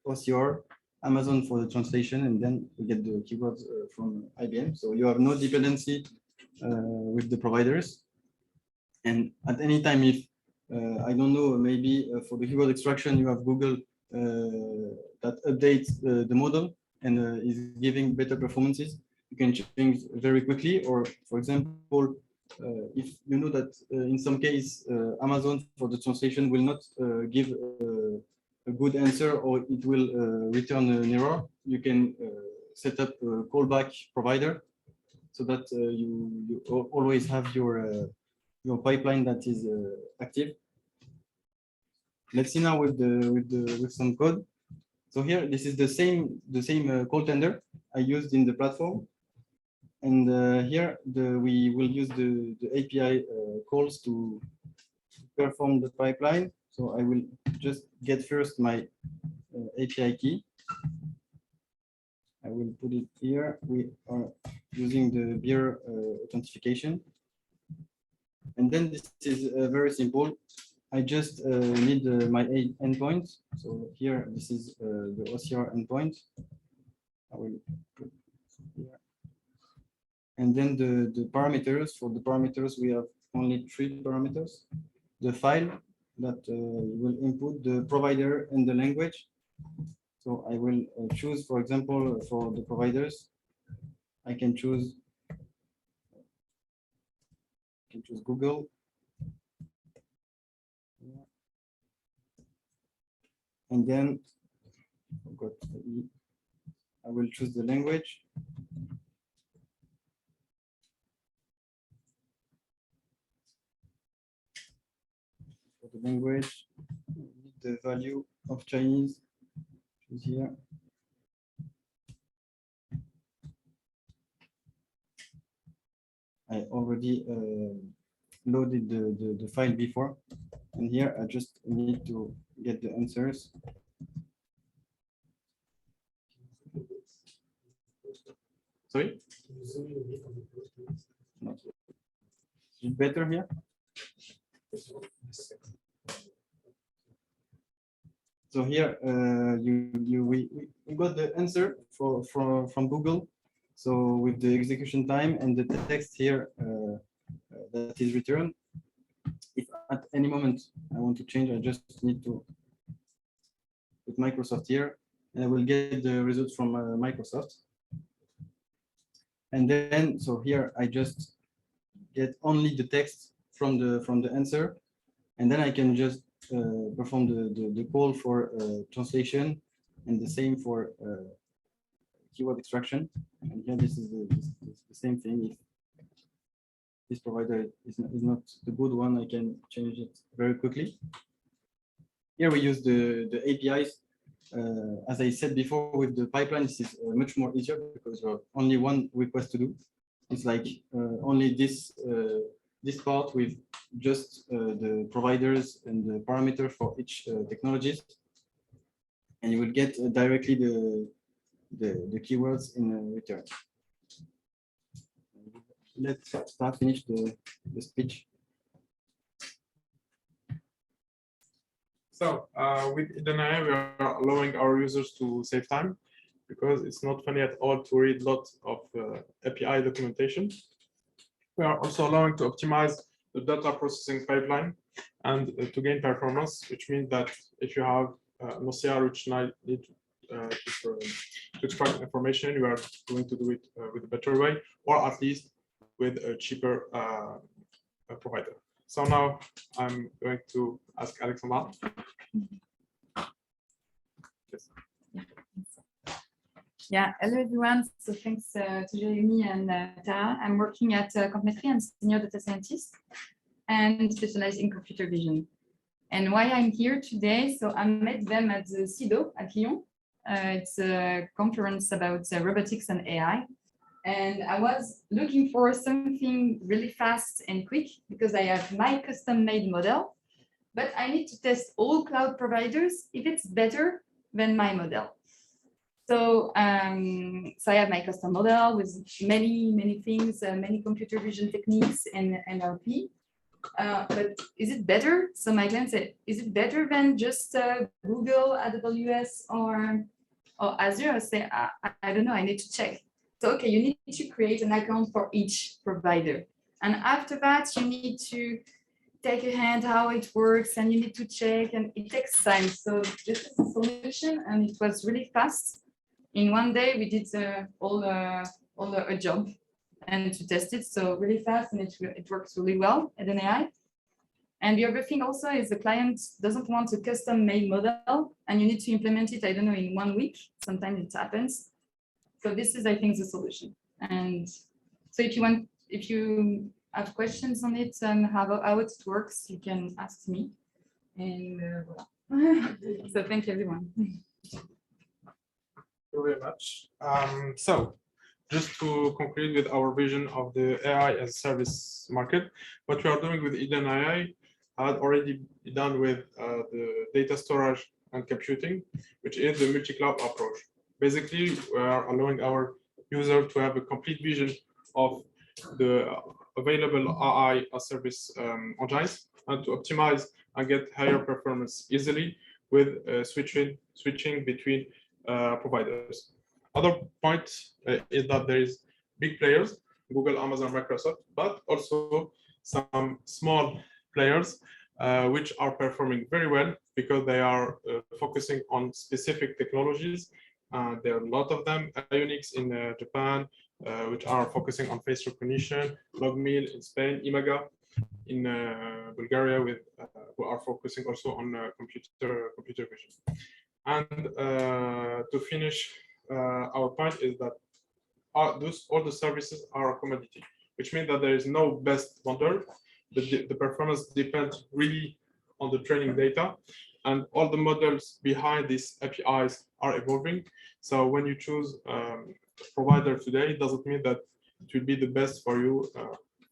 OCR, Amazon for the translation, and then we get the keywords from IBM. So you have no dependency with the providers. And at any time, if I don't know, maybe for the keyword extraction, you have Google that updates the model and is giving better performances, you can change very quickly. Or for example, if you know that in some case, Amazon for the translation will not give a good answer, or it will return an error, you can set up a callback provider so that you always have your pipeline that is active. Let's see now with some code. So here, this is the same call tender I used in the platform. And here we will use the API calls to perform the pipeline. So So I will just get first my API key. I will put it here. We are using the beer authentication. And then this is very simple. I just need my endpoint. So here, this is the OCR endpoint. I will put here. And then the parameters. For the parameters, we have only 3 parameters. The file that will input the provider and the language. So I will choose, for example, for the providers, I can choose Google. And then I will choose the language. For the language, the value of Chinese is here. I already loaded the file before, and here I just need to get the answers. Sorry? No. Is it better here? So here we got the answer from Google. So with the execution time and the text here that is returned, if at any moment I want to change, I just need to put Microsoft here, and I will get the results from Microsoft. And then, so here I just get only the text from the answer, and then I can just perform the call for translation, and the same for keyword extraction. And here this is the same thing. If this provider is not the good one, I can change it very quickly. Here we use the APIs. As I said before, with the pipeline, this is much more easier because you have only one request to do. It's like only this part with just the providers and the parameter for each technologies, and you will get directly the keywords in return. Let's finish the speech.
So with Eden.ai, we are allowing our users to save time because it's not funny at all to read lots of API documentation. We are also allowing to optimize the data processing pipeline and to gain performance, which means that if you have an OCR which need to extract information, you are going to do it with a better way, or at least with a cheaper provider. So now I'm going to ask Alexandra. Yes.
Yeah, hello everyone. So thanks to Jeremy and Taha. I'm working at Compmetry. I'm senior data scientist and specialized in computer vision. And why I'm here today, so I met them at the CIDO at Lyon. It's a conference about robotics and AI. And I was looking for something really fast and quick because I have my custom-made model, but I need to test all cloud providers if it's better than my model. So, so I have my custom model with many things, many computer vision techniques and NLP. But is it better? So my client said, is it better than just Google, AWS, or Azure? I say, I don't know, I need to check. So, okay, you need to create an account for each provider. And after that, you need to take a hand how it works, and you need to check, and it takes time. So this is a solution, and it was really fast. In one day, we did all a job and to test it. So really fast, and it works really well at an AI. And the other thing also is the client doesn't want a custom-made model, and you need to implement it, I don't know, in 1 week. Sometimes it happens. So this is, I think, the solution. And so if you have questions on it and how it works, you can ask me. And voilà. So thank you, everyone.
Thank you very much. So just to conclude with our vision of the AI as a service market, what we are doing with Eden.ai, had already done with the data storage and computing, which is the multi-cloud approach. Basically, we are allowing our user to have a complete vision of the available AI as service engines and to optimize and get higher performance easily with switching between providers. Other point is that there is big players, Google, Amazon, Microsoft, but also some small players which are performing very well because they are focusing on specific technologies. There are a lot of them, Ionix in Japan, which are focusing on face recognition, Logmeal in Spain, Imaga in Bulgaria, with who are focusing also on computer vision. And to finish, our point is that all the services are a commodity, which means that there is no best model. The performance depends really on the training data, and all the models behind these APIs are evolving. So when you choose a provider today, it doesn't mean that it will be the best for you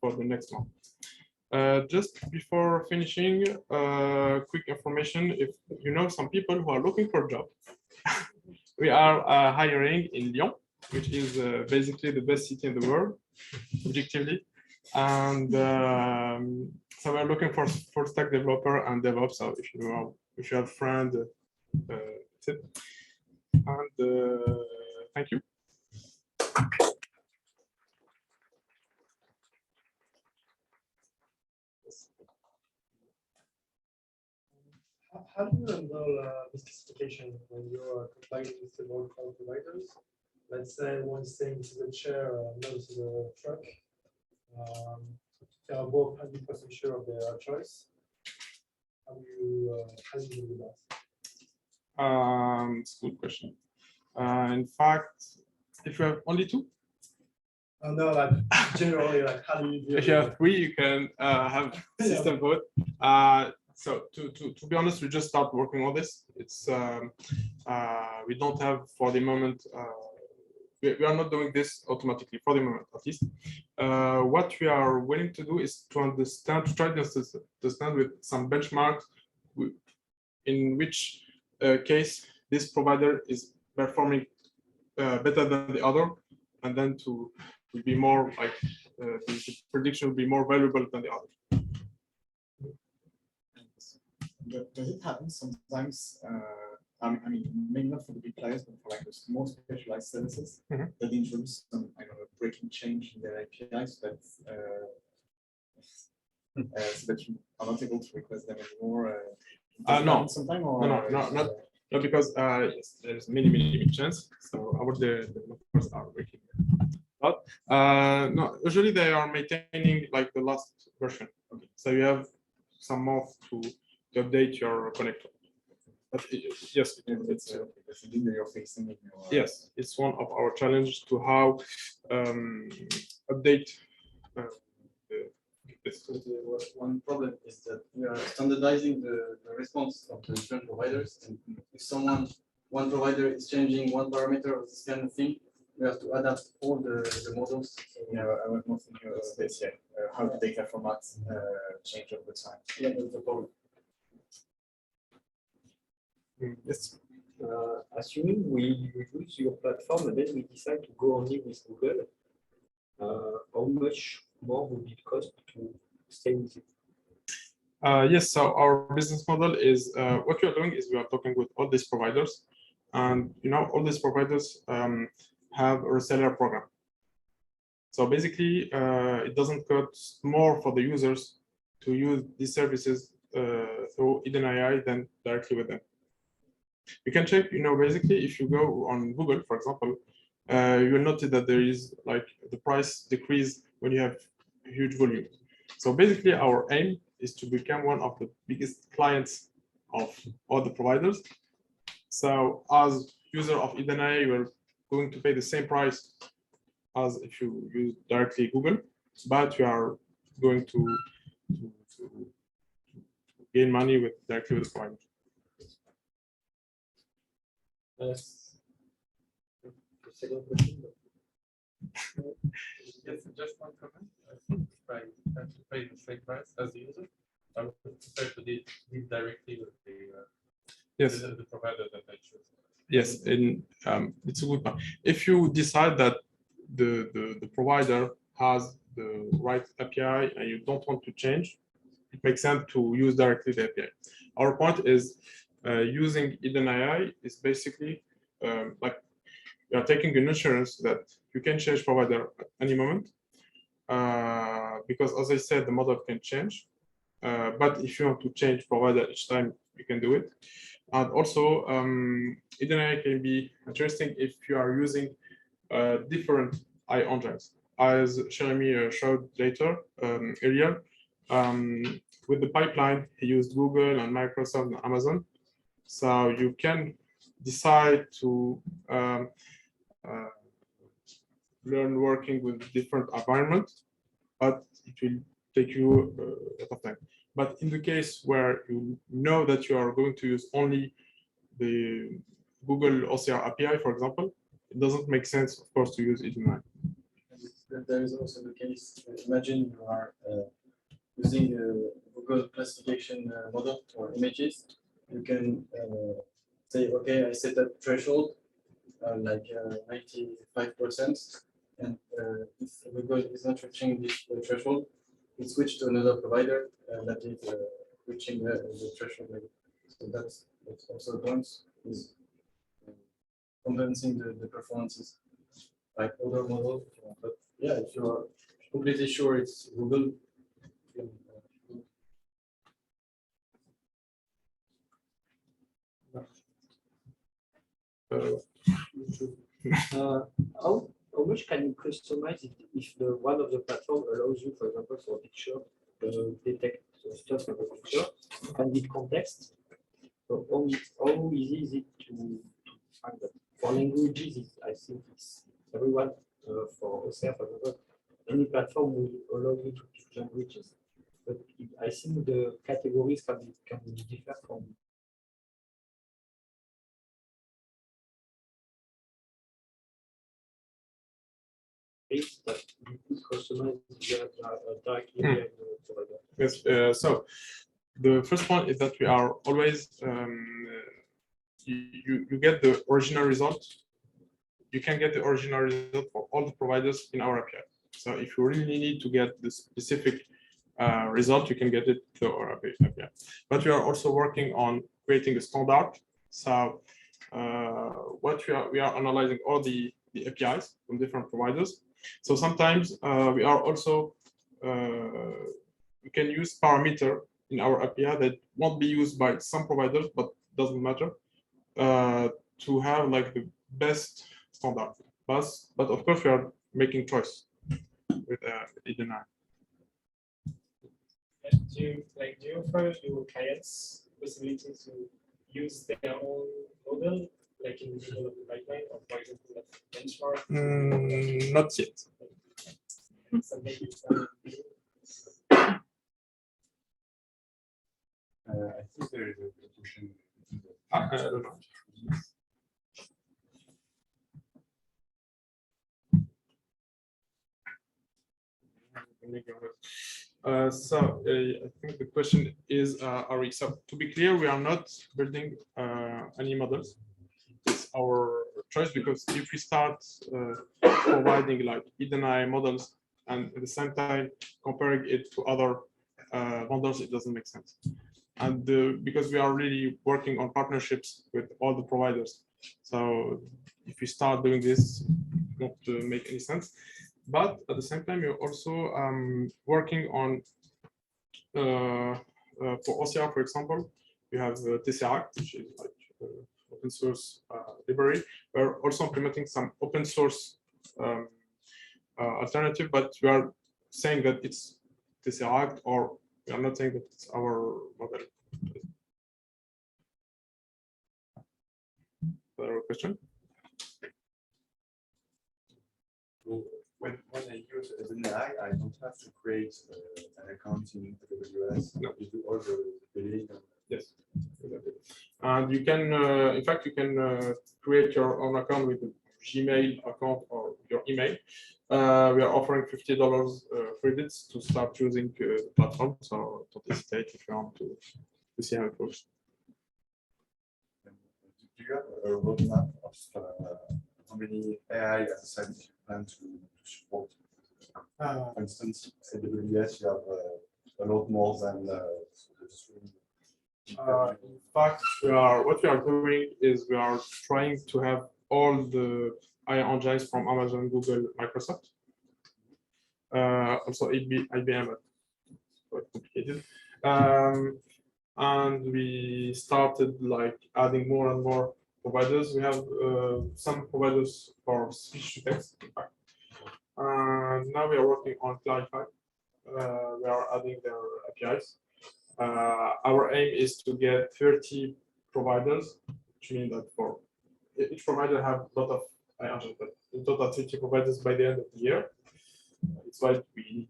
for the next month. Just before finishing, quick information: if you know some people who are looking for a job, we are hiring in Lyon, which is basically the best city in the world, objectively. And so we're looking for full stack developer and DevOps. So if you have friends, that's it. And thank you.
How do you handle this classification when you're combining with several cloud providers? Let's say one is saying this is a chair, another is a truck. They are both 100% sure of their choice. How do you do that?
It's a good question. In fact, if you have only two,
No, like generally, like how do you do?
if you have three, you can have system vote. So to be honest, we just start working on this. It's we don't have for the moment. We are not doing this automatically for the moment, at least. What we are willing to do is to try to understand with some benchmarks in which case this provider is performing better than the other, and then to be more like the prediction will be more valuable than the other.
Does it happen sometimes? I mean, maybe not for the big players, but for like the more specialized services that introduce some, I don't know, breaking change in their APIs, but so that you are not able to request them anymore.
No,
sometime, or
not because yes, there's many chance. So our developers are working, but no, usually they are maintaining like the last version. Okay. So you have some more to update your connector. But yes,
it's something that you're facing in your,
yes, it's one of our challenges to how update this.
One problem is that we are standardizing the response of the different providers, and if one provider is changing one parameter of this kind of thing, we have to adapt all the models. So,
yeah, I was not thinking about this yet. How the data formats change over time.
yeah, that's the problem.
Yes.
Assuming we use your platform and then we decide to go only with Google, how much more would it cost to stay with it?
Yes, so our business model is what we are doing is we are talking with all these providers, and all these providers have a reseller program. So basically, it doesn't cost more for the users to use these services through Eden AI than directly with them. You can check, basically, if you go on Google, for example, you'll notice that there is like the price decrease when you have huge volume. So basically, our aim is to become one of the biggest clients of all the providers. So as user of Eden AI, you're going to pay the same price as if you use directly Google, but you are going to gain money directly with the provider.
Yes. The second question.
Yes, just one comment. If I have to pay the same price as the user, I would prefer to deal directly with
Yes.
the provider that I choose.
Yes, and it's a good point. If you decide that the provider has the right API and you don't want to change, it makes sense to use directly the API. Our point is using Eden AI is basically like you are taking an insurance that you can change provider at any moment. Because as I said, the model can change. But if you want to change provider each time, you can do it. And also, Eden AI can be interesting if you are using different AI engines. As Jeremy showed later, earlier, with the pipeline, he used Google and Microsoft and Amazon. So you can decide to learn working with different environments, but it will take you a lot of time. But in the case where you know that you are going to use only the Google OCR API, for example, it doesn't make sense, of course, to use Eden AI.
There is also the case, imagine you are using a Google classification model for images. You can say, okay, I set a threshold like 95%, and if Google is not reaching this threshold, we switch to another provider that is reaching the threshold. So that's also a point, is convincing the performances like other model. But yeah, if you're completely sure it's Google,
how much can you customize it if the one of the platform allows you, for example, for a picture, detect stuff of a picture and with context? So how easy is it to find that? For languages, I think it's everyone for OCR, for example, any platform will allow you to pick languages. But I think the categories can be different from. That you could customize directly.
Yes, so the first one is that we are always, you get the original result. You can get the original result for all the providers in our API. So if you really need to get the specific result, you can get it through our API. But we are also working on creating a standard. So what we are analyzing all the APIs from different providers. So sometimes we are also, we can use parameter in our API that won't be used by some providers, but doesn't matter, to have like the best standard. But of course, we are making choice with Eden AI.
Do you offer your clients possibility to use their own model, like in the middle of the pipeline, or for example, like benchmark?
Not yet.
I think there is a question.
I don't know. So I think the question is, so to be clear, we are not building any models. It's our choice, because if we start providing like Eden AI models and at the same time comparing it to other vendors, it doesn't make sense. And because we are really working on partnerships with all the providers, so if we start doing this, it won't make any sense. But at the same time, you're also working on, for OCR, for example, you have Tesseract, which is like open source library. We're also implementing some open source alternative, but we are saying that it's Tesseract, or we are not saying that it's our model. Other question?
When I use Eden AI, I don't have to create an account in AWS.
No.
You do all the billing.
Yes, exactly. And you can, in fact, you can create your own account with a Gmail account or your email. We are offering $50 credits to start using the platform. So don't hesitate if you want to see how it goes.
Do you have a roadmap of how many AI as a service you plan to support? For instance, AWS, you have a lot more than the three.
In fact, what we are doing is we are trying to have all the AI engines from Amazon, Google, Microsoft. Also IBM, but quite complicated. And we started like adding more and more providers. We have some providers for speech to text, in fact. And now we are working on Clarify. We are adding their APIs. Our aim is to get 30 providers, which means that for each provider have a lot of AI engines, but in total 30 providers by the end of the year. It's why we need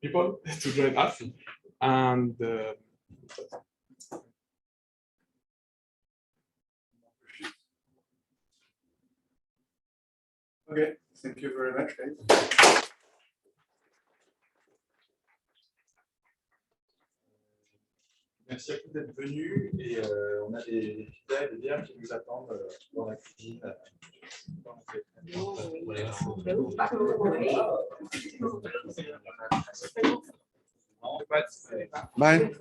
people to join us. And
Okay, thank you very much, guys. Merci à tous d'être venus et on a des pizzas et des bières qui nous attendent dans la cuisine. Bye.